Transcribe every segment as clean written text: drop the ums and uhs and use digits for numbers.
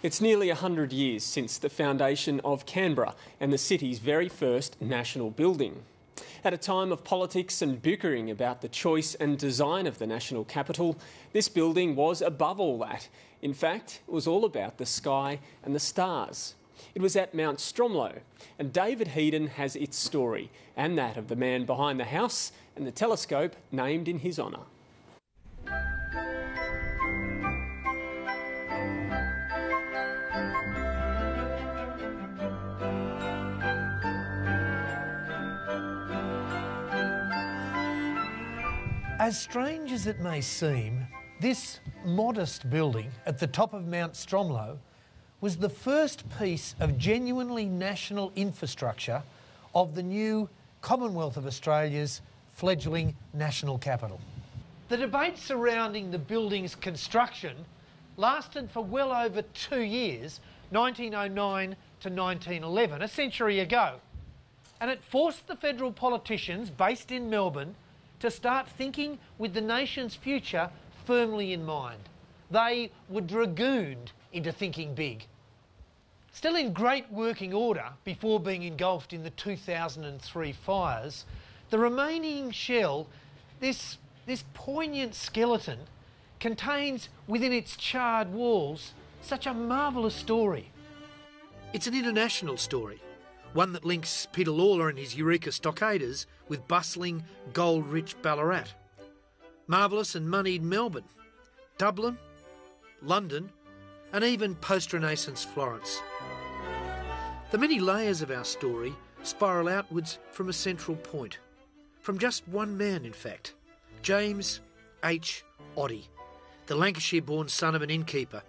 It's nearly 100 years since the foundation of Canberra and the city's very first national building. At a time of politics and bickering about the choice and design of the national capital, this building was above all that. In fact, it was all about the sky and the stars. It was at Mt Stromlo, and David Headon has its story, and that of the man behind the house and the telescope named in his honour. As strange as it may seem, this modest building at the top of Mt Stromlo was the first piece of genuinely national infrastructure of the new Commonwealth of Australia's fledgling national capital. The debate surrounding the building's construction lasted for well over 2 years, 1909 to 1911, a century ago, and it forced the federal politicians based in Melbourne to start thinking with the nation's future firmly in mind. They were dragooned into thinking big. Still in great working order before being engulfed in the 2003 fires, the remaining shell, this poignant skeleton, contains within its charred walls such a marvellous story. It's an international story, one that links Peter Lalor and his Eureka stockaders with bustling, gold-rich Ballarat, marvellous and moneyed Melbourne, Dublin, London, and even post-Renaissance Florence. The many layers of our story spiral outwards from a central point, from just one man in fact, James H. Oddie, the Lancashire-born son of an innkeeper,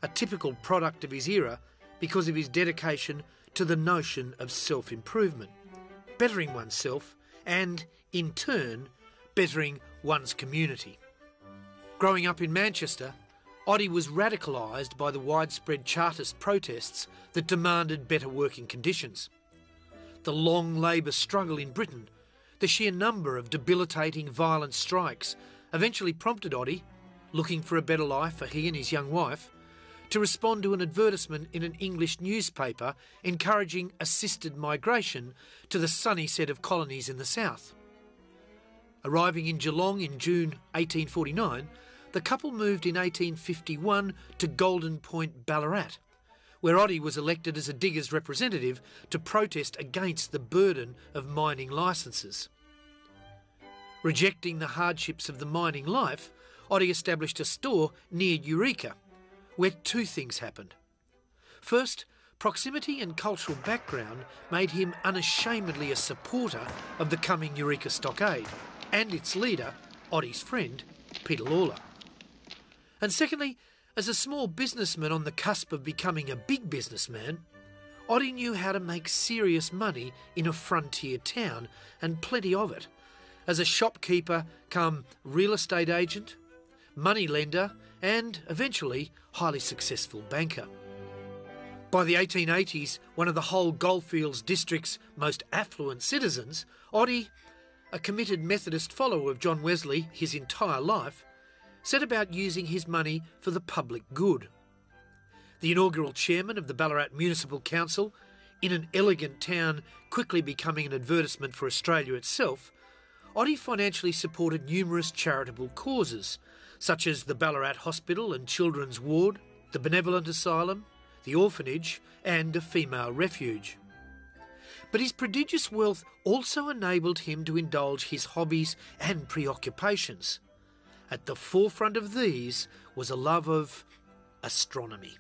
a typical product of his era because of his dedication to the notion of self-improvement, bettering oneself and, in turn, bettering one's community. Growing up in Manchester, Oddie was radicalised by the widespread Chartist protests that demanded better working conditions. The long labour struggle in Britain, the sheer number of debilitating violent strikes, eventually prompted Oddie, looking for a better life for he and his young wife, to respond to an advertisement in an English newspaper encouraging assisted migration to the sunny set of colonies in the south. Arriving in Geelong in June 1849, the couple moved in 1851 to Golden Point, Ballarat, where Oddie was elected as a diggers' representative to protest against the burden of mining licences. Rejecting the hardships of the mining life, Oddie established a store near Eureka, where two things happened. First, proximity and cultural background made him unashamedly a supporter of the coming Eureka stockade and its leader, Oddie's friend, Peter Lalor. And secondly, as a small businessman on the cusp of becoming a big businessman, Oddie knew how to make serious money in a frontier town, and plenty of it, as a shopkeeper come real estate agent, money lender and, eventually, highly successful banker. By the 1880s, one of the whole Goldfields district's most affluent citizens, Oddie, a committed Methodist follower of John Wesley his entire life, set about using his money for the public good. The inaugural chairman of the Ballarat Municipal Council, in an elegant town quickly becoming an advertisement for Australia itself, Oddie financially supported numerous charitable causes, such as the Ballarat Hospital and Children's Ward, the Benevolent Asylum, the orphanage and a female refuge. But his prodigious wealth also enabled him to indulge his hobbies and preoccupations. At the forefront of these was a love of astronomy.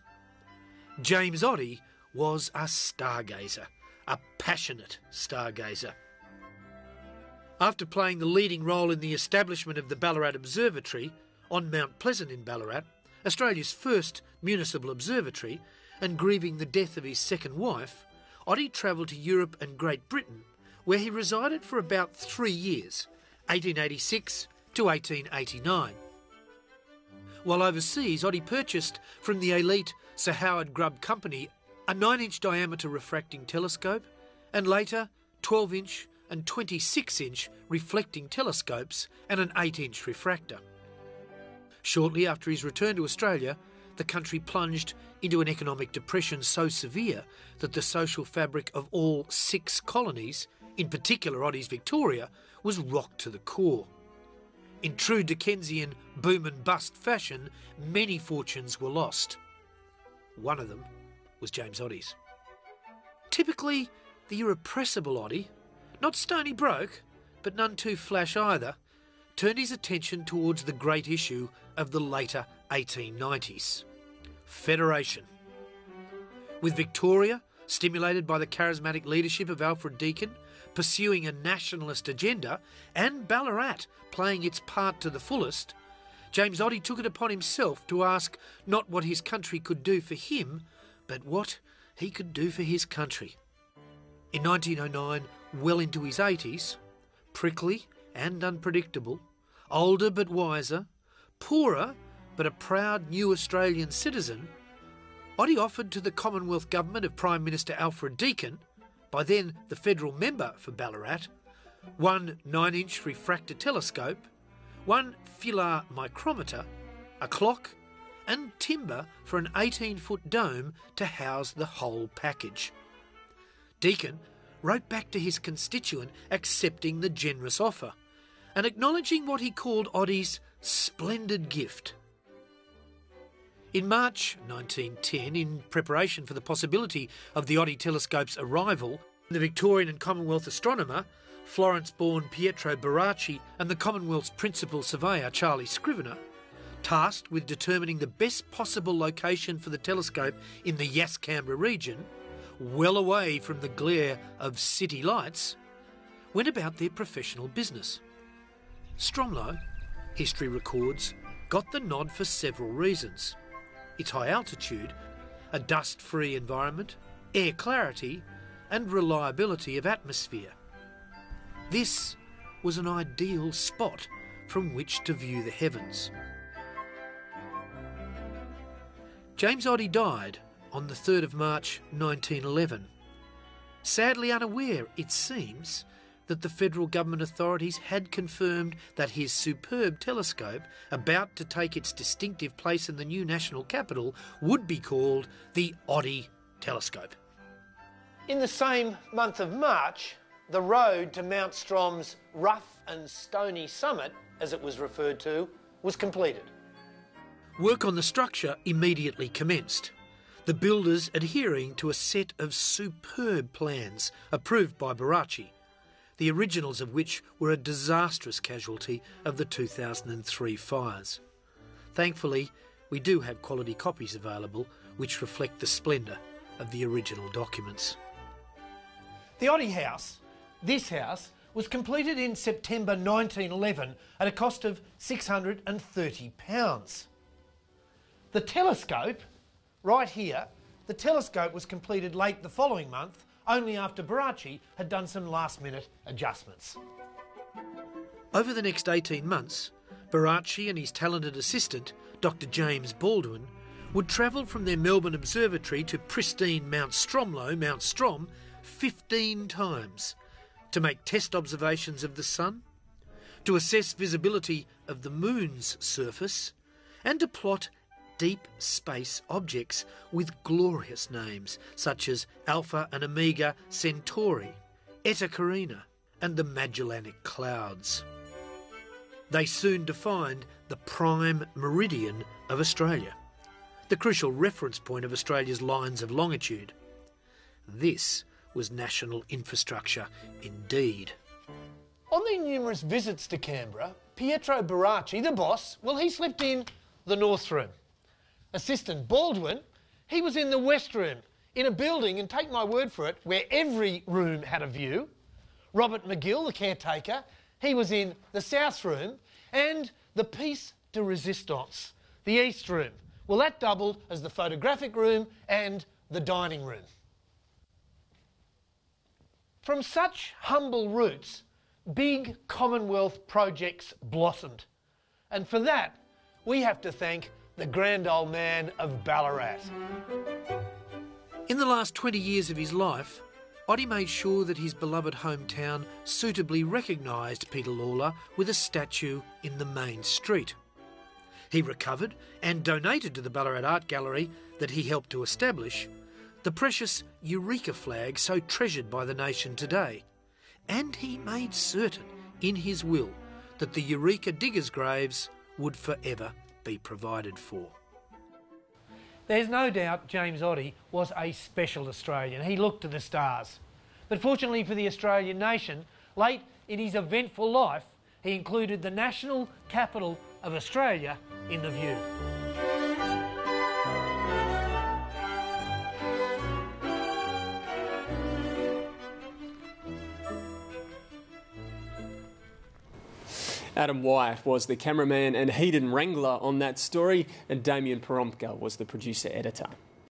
James Oddie was a stargazer, a passionate stargazer. After playing the leading role in the establishment of the Ballarat Observatory on Mount Pleasant in Ballarat, Australia's first municipal observatory, and grieving the death of his second wife, Oddie travelled to Europe and Great Britain, where he resided for about 3 years, 1886 to 1889. While overseas, Oddie purchased from the elite Sir Howard Grubb Company a 9-inch diameter refracting telescope, and later 12-inch and 26-inch reflecting telescopes and an 8-inch refractor. Shortly after his return to Australia, the country plunged into an economic depression so severe that the social fabric of all 6 colonies, in particular Oddie's Victoria, was rocked to the core. In true Dickensian boom and bust fashion, many fortunes were lost. One of them was James Oddie's. Typically the irrepressible Oddie, not stony broke, but none too flash either, turned his attention towards the great issue of the later 1890s. Federation. With Victoria, stimulated by the charismatic leadership of Alfred Deakin, pursuing a nationalist agenda, and Ballarat playing its part to the fullest, James Oddie took it upon himself to ask not what his country could do for him, but what he could do for his country. In 1909, well into his 80s, prickly and unpredictable, older but wiser, poorer but a proud new Australian citizen, Oddie offered to the Commonwealth Government of Prime Minister Alfred Deakin, by then the federal member for Ballarat, 1 9-inch refractor telescope, 1 filar micrometer, a clock, and timber for an 18-foot dome to house the whole package. Deakin wrote back to his constituent accepting the generous offer and acknowledging what he called Oddie's splendid gift. In March 1910, in preparation for the possibility of the Oddie Telescope's arrival, the Victorian and Commonwealth astronomer, Florence-born Pietro Baracci, and the Commonwealth's principal surveyor, Charlie Scrivener, tasked with determining the best possible location for the telescope in the Yass-Canberra region, well away from the glare of city lights, went about their professional business. Stromlo, history records, got the nod for several reasons. Its high altitude, a dust-free environment, air clarity, and reliability of atmosphere. This was an ideal spot from which to view the heavens. James Oddie died on the 3rd of March 1911, sadly unaware, it seems, that the federal government authorities had confirmed that his superb telescope, about to take its distinctive place in the new national capital, would be called the Oddie Telescope. In the same month of March, the road to Mt Strom's rough and stony summit, as it was referred to, was completed. Work on the structure immediately commenced, the builders adhering to a set of superb plans approved by Baracci, the originals of which were a disastrous casualty of the 2003 fires. Thankfully, we do have quality copies available which reflect the splendour of the original documents. The Oddie House, this house, was completed in September 1911 at a cost of £630. The telescope, right here, the telescope was completed late the following month, only after Baracci had done some last-minute adjustments. Over the next 18 months, Baracci and his talented assistant, Dr. James Baldwin, would travel from their Melbourne observatory to pristine Mt Stromlo, Mt Strom, 15 times to make test observations of the sun, to assess visibility of the moon's surface, and to plot deep space objects with glorious names such as Alpha and Omega Centauri, Eta Carina, and the Magellanic Clouds. They soon defined the prime meridian of Australia, the crucial reference point of Australia's lines of longitude. This was national infrastructure indeed. On their numerous visits to Canberra, Pietro Baracci, the boss, well, he slept in the North Room. Assistant Baldwin, he was in the West Room, in a building, and take my word for it, where every room had a view. Robert McGill, the caretaker, he was in the South Room, and the piece de resistance, the East Room. Well, that doubled as the photographic room and the dining room. From such humble roots, big Commonwealth projects blossomed. And for that, we have to thank the grand old man of Ballarat. In the last 20 years of his life, Oddie made sure that his beloved hometown suitably recognised Peter Lalor with a statue in the main street. He recovered and donated to the Ballarat Art Gallery that he helped to establish the precious Eureka flag so treasured by the nation today. And he made certain in his will that the Eureka diggers' graves would forever be provided for. There's no doubt James Oddie was a special Australian. He looked to the stars. But fortunately for the Australian nation, late in his eventful life, he included the national capital of Australia in the view. Adam Wyatt was the cameraman and Headon wrangler on that story, and Damien Poromka was the producer-editor.